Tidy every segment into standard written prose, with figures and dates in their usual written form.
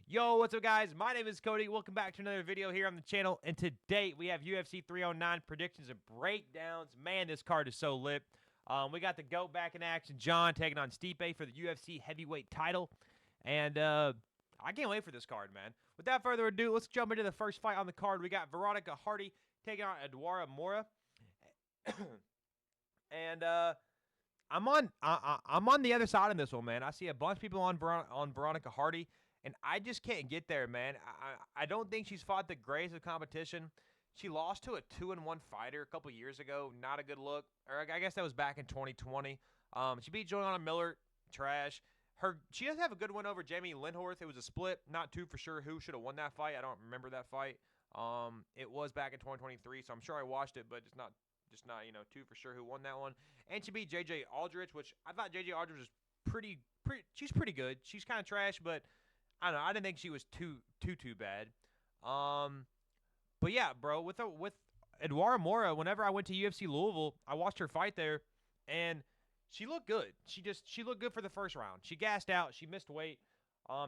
Yo, what's up, guys? My name is Cody. Welcome back to another video here on the channel. And today we have UFC 309 predictions and breakdowns. Man, this card is so lit. We got the GOAT back in action, John, taking on Stipe for the UFC heavyweight title. And I can't wait for this card, man. Without further ado, let's jump into the first fight on the card. We got Veronica Hardy taking on Eduardo Mora. And I'm on the other side of this one, man. I see a bunch of people on Veronica Hardy, and I just can't get there, man. I don't think she's fought the greatest of competition. She lost to a 2-1 fighter a couple years ago. Not a good look. Or I guess that was back in 2020. She beat Joanna Miller. Trash. She does have a good win over Jamie Lindhorst. It was a split. Not too for sure who should have won that fight. I don't remember that fight. It was back in 2023, so I'm sure I watched it, but just not too for sure who won that one. And she beat JJ Aldrich, which I thought JJ Aldrich was pretty. She's pretty good. She's kind of trash, but I don't know. I didn't think she was too bad. But yeah, bro, with Eduardo Mora, whenever I went to UFC Louisville, I watched her fight there, and she looked good. She looked good for the first round. She gassed out. She missed weight.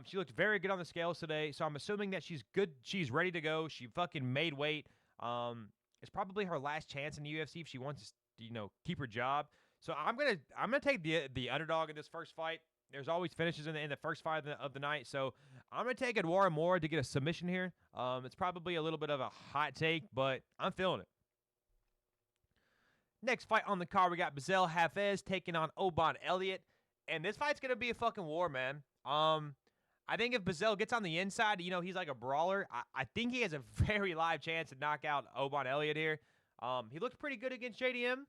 She looked very good on the scales today, so I'm assuming that she's good. She's ready to go. She fucking made weight. It's probably her last chance in the UFC if she wants to, keep her job. So I'm gonna take the underdog in this first fight. There's always finishes in the first fight of the night, so I'm gonna take Eduardo Mora to get a submission here. It's probably a little bit of a hot take, but I'm feeling it. Next fight on the card, we got Bizel Hafez taking on Oban Elliott, and this fight's gonna be a fucking war, man. I think if Bizel gets on the inside, he's like a brawler. I think he has a very live chance to knock out Oban Elliott here. He looked pretty good against JDM.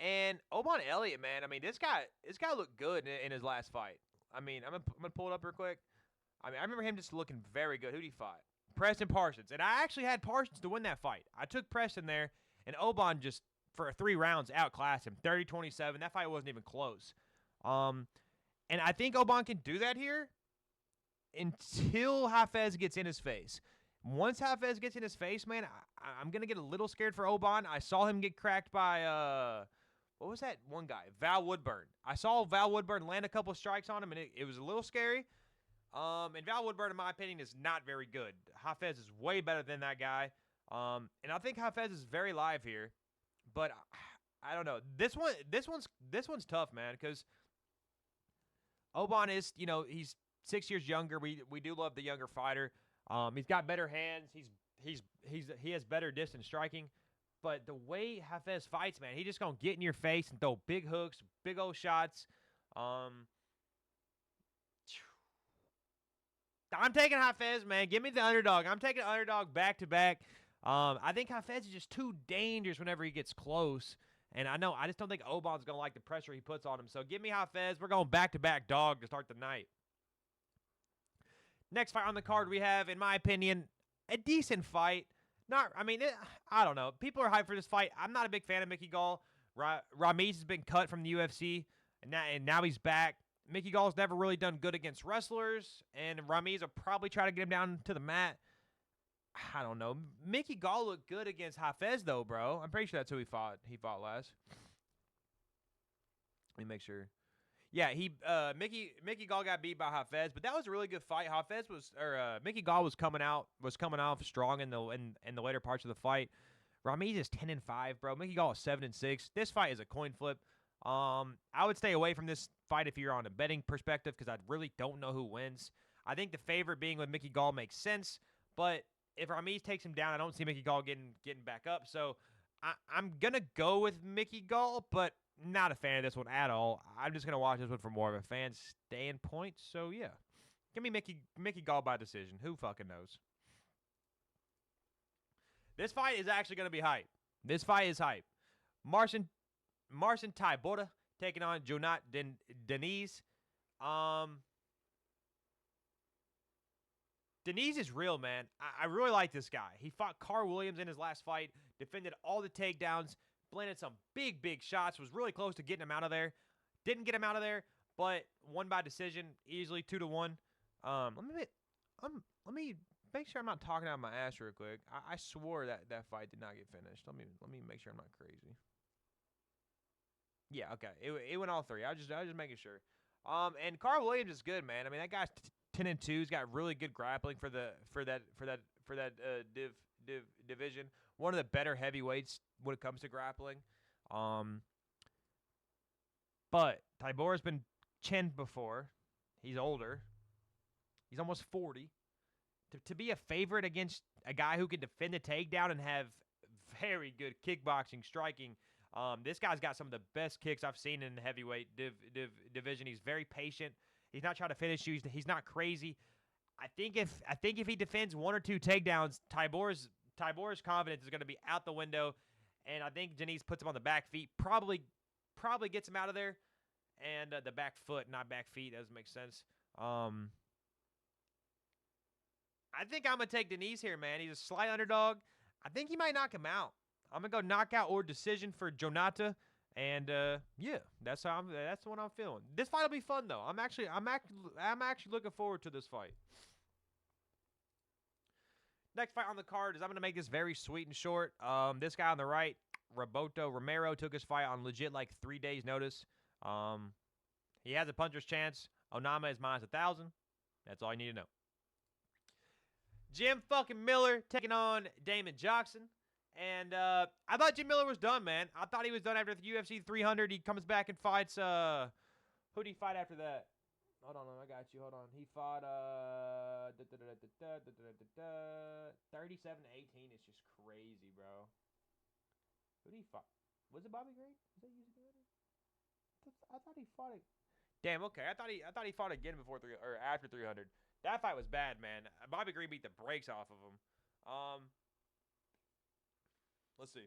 And Oban Elliott, man, I mean, this guy looked good in his last fight. I mean, I'm gonna pull it up real quick. I mean, I remember him just looking very good. Who did he fight? Preston Parsons. And I actually had Parsons to win that fight. I took Preston there, and Oban just, for 3 rounds, outclassed him. 30-27. That fight wasn't even close. And I think Oban can do that here until Hafez gets in his face. Once Hafez gets in his face, man, I'm going to get a little scared for Oban. I saw him get cracked by, what was that one guy? Val Woodburn. I saw Val Woodburn land a couple strikes on him, and it was a little scary. And Val Woodburn, in my opinion, is not very good. Hafez is way better than that guy. And I think Hafez is very live here. But I don't know. This one's tough, man, because Oban is, he's 6 years younger. We do love the younger fighter. He's got better hands. He has better distance striking. But the way Hafez fights, man, he just gonna get in your face and throw big hooks, big old shots. I'm taking Hafez, man. Give me the underdog. I'm taking underdog back to back. I think Hafez is just too dangerous whenever he gets close. And I just don't think Oban's gonna like the pressure he puts on him. So give me Hafez. We're going back to back dog to start the night. Next fight on the card we have, in my opinion, a decent fight. I don't know. People are hyped for this fight. I'm not a big fan of Mickey Gall. Ramiz has been cut from the UFC, and now he's back. Mickey Gall's never really done good against wrestlers, and Ramiz will probably try to get him down to the mat. I don't know. Mickey Gall looked good against Hafez, though, bro. I'm pretty sure that's who he fought last. Let me make sure. Yeah, Mickey Gall got beat by Hafez, but that was a really good fight. Mickey Gall was coming off strong in the later parts of the fight. Ramiz is 10-5, bro. Mickey Gall is 7-6. This fight is a coin flip. I would stay away from this fight if you're on a betting perspective because I really don't know who wins. I think the favorite being with Mickey Gall makes sense, but if Ramiz takes him down, I don't see Mickey Gall getting back up. So I'm gonna go with Mickey Gall, but not a fan of this one at all. I'm just going to watch this one for more of a fan standpoint. So, yeah. Give me Mickey Gall by decision. Who fucking knows? This fight is actually going to be hype. This fight is hype. Marcin Tybura taking on Jonat Denise. Denise is real, man. I really like this guy. He fought Carl Williams in his last fight, defended all the takedowns, landed some big shots, was really close to getting him out of there. Didn't get him out of there, but won by decision, easily 2-1. Let me make sure I'm not talking out of my ass real quick. I swore that fight did not get finished. Let me make sure I'm not crazy. Yeah, okay. It went all 3. I was just making sure. And Carl Williams is good, man. I mean, that guy's 10-2. He's got really good grappling for that division. One of the better heavyweights when it comes to grappling. Um, but Tybor's been chinned before. He's older. He's almost 40. To be a favorite against a guy who can defend the takedown and have very good kickboxing, striking. This guy's got some of the best kicks I've seen in the heavyweight division. He's very patient. He's not trying to finish you. He's not crazy. I think if he defends one or two takedowns, Tybor's confidence is going to be out the window, and I think Janice puts him on the back feet. Probably gets him out of there, and the back foot, not back feet. That doesn't make sense. I think I'm gonna take Denise here, man. He's a slight underdog. I think he might knock him out. I'm gonna go knockout or decision for Jonata, and yeah, that's the one I'm feeling. This fight will be fun though. I'm actually looking forward to this fight. Next fight on the card is I'm gonna make this very sweet and short. This guy on the right, Roberto Romero, took his fight on legit like 3 days notice. He has a puncher's chance. Onama is -1,000. That's all you need to know. Jim fucking Miller taking on Damon Jackson. And I thought Jim Miller was done, man. I thought he was done after the UFC 300. He comes back and fights, who did he fight after that? Hold on, I got you. Hold on. He fought 37-18. It's just crazy, bro. Who did he fight? Was it Bobby Green? Was that UFC? I thought he fought it. Damn, okay. I thought he fought again before or after 300. That fight was bad, man. Bobby Green beat the brakes off of him. Let's see.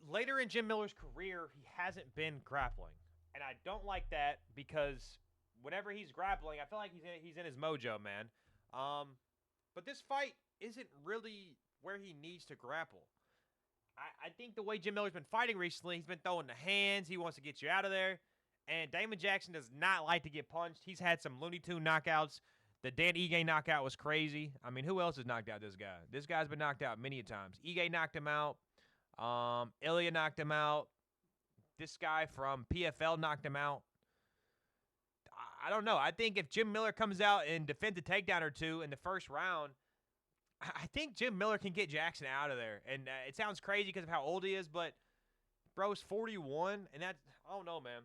Later in Jim Miller's career, he hasn't been grappling, and I don't like that because whenever he's grappling, I feel like he's in his mojo, man. But this fight isn't really where he needs to grapple. I think the way Jim Miller's been fighting recently, he's been throwing the hands. He wants to get you out of there. And Damon Jackson does not like to get punched. He's had some Looney Tune knockouts. The Dan Ige knockout was crazy. I mean, who else has knocked out this guy? This guy's been knocked out many times. Ige knocked him out. Ilya knocked him out. This guy from PFL knocked him out. I don't know. I think if Jim Miller comes out and defends a takedown or two in the first round, I think Jim Miller can get Jackson out of there. And it sounds crazy because of how old he is, but bro's 41, and that, I don't know, man.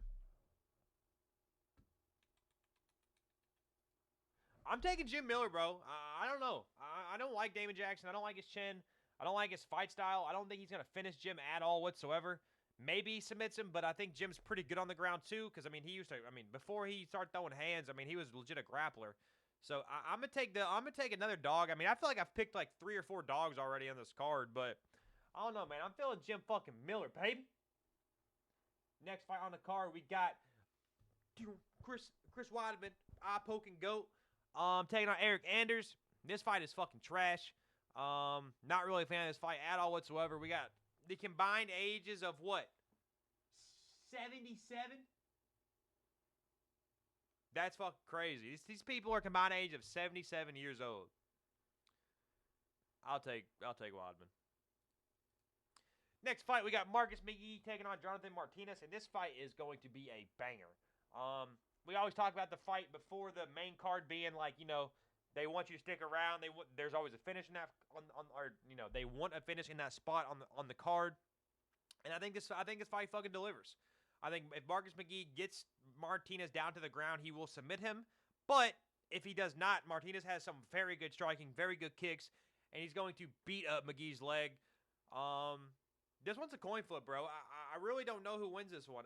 I'm taking Jim Miller, bro. I don't know. I don't like Damon Jackson. I don't like his chin. I don't like his fight style. I don't think he's going to finish Jim at all whatsoever. Maybe he submits him, but I think Jim's pretty good on the ground too because, I mean, before he started throwing hands, I mean, he was legit a grappler. So I'm going to take another dog. I mean, I feel like I've picked like 3 or 4 dogs already on this card, but I don't know, man. I'm feeling Jim fucking Miller, baby. Next fight on the card, we got Chris Weidman, eye-poking goat. Taking on Eric Anders. This fight is fucking trash. Not really a fan of this fight at all whatsoever. We got the combined ages of what? 77? That's fucking crazy. These people are combined age of 77 years old. I'll take Weidman. Next fight, we got Marcus McGee taking on Jonathan Martinez, and this fight is going to be a banger. We always talk about the fight before the main card being like, you know, they want you to stick around. There's always a finish in that they want a finish in that spot on the card. And I think this fight fucking delivers. I think if Marcus McGee gets Martinez down to the ground, he will submit him. But if he does not, Martinez has some very good striking, very good kicks, and he's going to beat up McGee's leg. This one's a coin flip, bro. I really don't know who wins this one.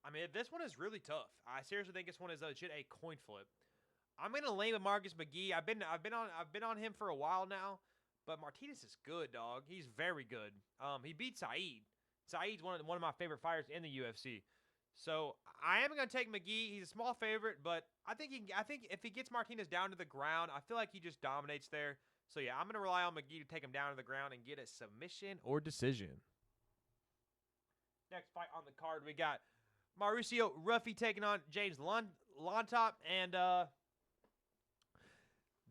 I mean, this one is really tough. I seriously think this one is legit a coin flip. I'm gonna lean with Marcus McGee. I've been on him for a while now, but Martinez is good, dog. He's very good. He beat Saeed. Saeed's one of my favorite fighters in the UFC. So I am gonna take McGee. He's a small favorite, but I think if he gets Martinez down to the ground, I feel like he just dominates there. So yeah, I'm gonna rely on McGee to take him down to the ground and get a submission or decision. Next fight on the card, we got Mauricio Ruffy taking on James Lontop, and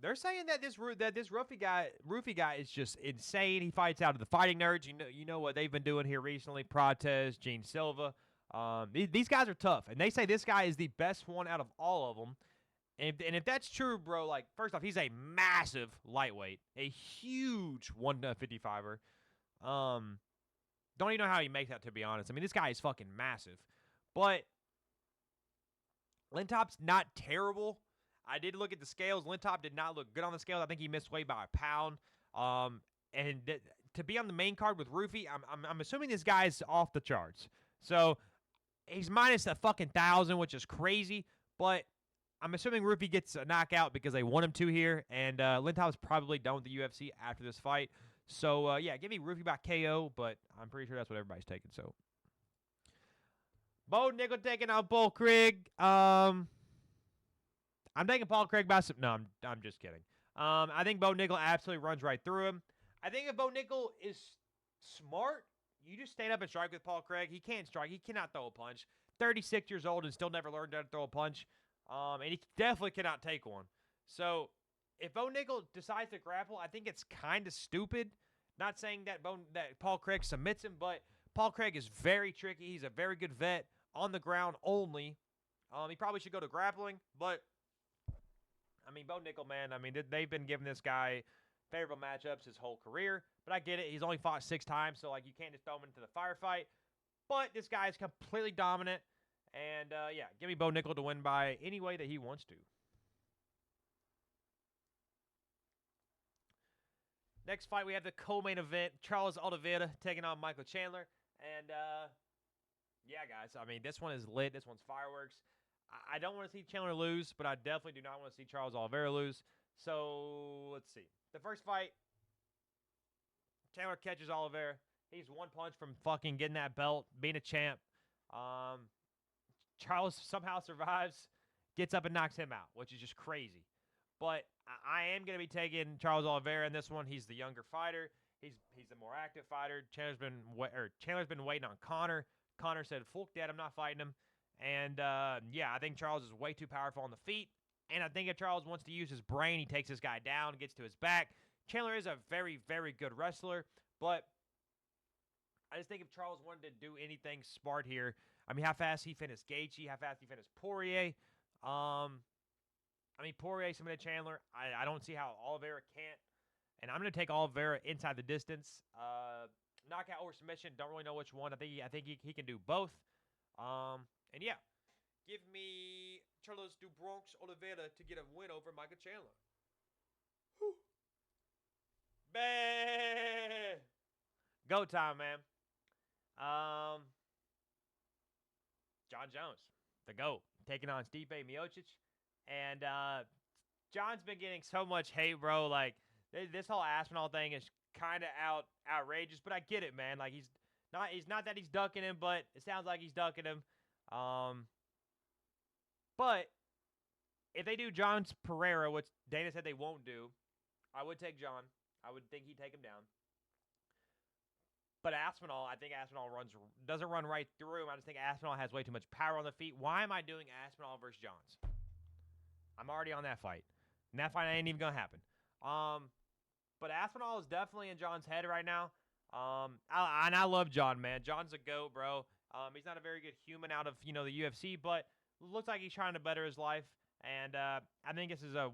They're saying that this Roofy guy is just insane. He fights out of the fighting nerds. You know what they've been doing here recently. Protez, Gene Silva. These guys are tough, and they say this guy is the best one out of all of them. And if that's true, bro, like first off, he's a massive lightweight, a huge 155er. Don't even know how he makes that, to be honest. I mean, this guy is fucking massive, but Lintop's not terrible. I did look at the scales. Lintop did not look good on the scales. I think he missed weight by a pound. To be on the main card with Roofy, I'm assuming this guy's off the charts. So he's minus a fucking 1,000, which is crazy. But I'm assuming Roofy gets a knockout because they want him to here. And Lintop's probably done with the UFC after this fight. So, yeah, give me Roofy by KO, but I'm pretty sure that's what everybody's taking. So, Bo Nickel taking out Paul Craig. I'm taking Paul Craig by some. No, I'm just kidding. I think Bo Nickel absolutely runs right through him. I think if Bo Nickel is smart, you just stand up and strike with Paul Craig. He can't strike. He cannot throw a punch. 36 years old and still never learned how to throw a punch. And he definitely cannot take one. So if Bo Nickel decides to grapple, I think it's kind of stupid. Not saying that Paul Craig submits him, but Paul Craig is very tricky. He's a very good vet on the ground only. He probably should go to grappling, but I mean, Bo Nickel, man, I mean, they've been giving this guy favorable matchups his whole career, but I get it. He's only fought 6 times, so, like, you can't just throw him into the firefight. But this guy is completely dominant, and, yeah, give me Bo Nickel to win by any way that he wants to. Next fight, we have the co-main event. Charles Oliveira taking on Michael Chandler. And, yeah, guys, I mean, this one is lit. This one's fireworks. I don't want to see Chandler lose, but I definitely do not want to see Charles Oliveira lose. So, let's see. The first fight, Chandler catches Oliveira. He's one punch from fucking getting that belt, being a champ. Charles somehow survives, gets up and knocks him out, which is just crazy. But I am going to be taking Charles Oliveira in this one. He's the younger fighter. He's the more active fighter. Chandler's been waiting on Conor. Conor said, "Fuck that, I'm not fighting him." And, yeah, I think Charles is way too powerful on the feet. And I think if Charles wants to use his brain, he takes this guy down, gets to his back. Chandler is a very, very good wrestler. But I just think if Charles wanted to do anything smart here, I mean, how fast he finished Gaethje, how fast he finished Poirier. I mean, Poirier submitted Chandler. I don't see how Oliveira can't. And I'm going to take Oliveira inside the distance. Knockout or submission, don't really know which one. I think he can do both. And yeah, give me Charles do Bronx Oliveira to get a win over Michael Chandler. Whew. Bah! Go time, man. John Jones, the GOAT, taking on Stipe Miocic. And John's been getting so much hate, bro. Like, this whole Aspinall thing is kind of outrageous, but I get it, man. Like, he's not that he's ducking him, but it sounds like he's ducking him. But if they do John's Pereira, which Dana said they won't do, I would take John. I would think he'd take him down. But Aspinall, I think Aspinall doesn't run right through him. I just think Aspinall has way too much power on the feet. Why am I doing Aspinall versus Johns? I'm already on that fight. And that fight ain't even going to happen. But Aspinall is definitely in John's head right now. I love John, man. John's a GOAT, bro. He's not a very good human out of, the UFC, but looks like he's trying to better his life. And I think this is a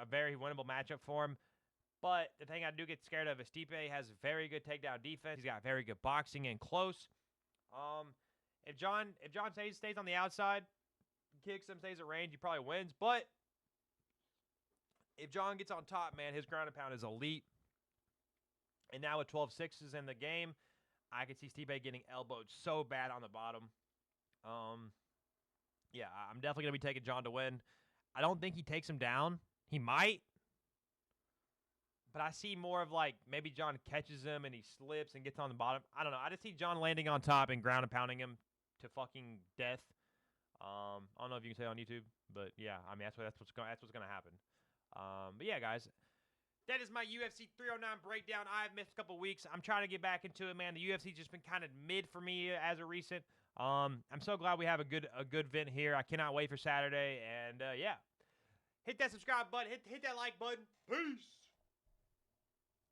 very winnable matchup for him. But the thing I do get scared of is Stipe has very good takedown defense. He's got very good boxing and close. If John stays on the outside, kicks him, stays at range, he probably wins. But if John gets on top, man, his ground and pound is elite. And now with 12-6s in the game, I could see Stipe getting elbowed so bad on the bottom. Yeah, I'm definitely going to be taking John to win. I don't think he takes him down. He might. But I see more of, like, maybe John catches him and he slips and gets on the bottom. I don't know. I just see John landing on top and ground and pounding him to fucking death. I don't know if you can say it on YouTube, but yeah, I mean that's what's going to happen. But yeah, guys, that is my UFC 309 breakdown. I've missed a couple weeks. I'm trying to get back into it, man. The UFC's just been kind of mid for me as of recent. I'm so glad we have a good event here. I cannot wait for Saturday, and yeah. Hit that subscribe button. Hit that like button. Peace.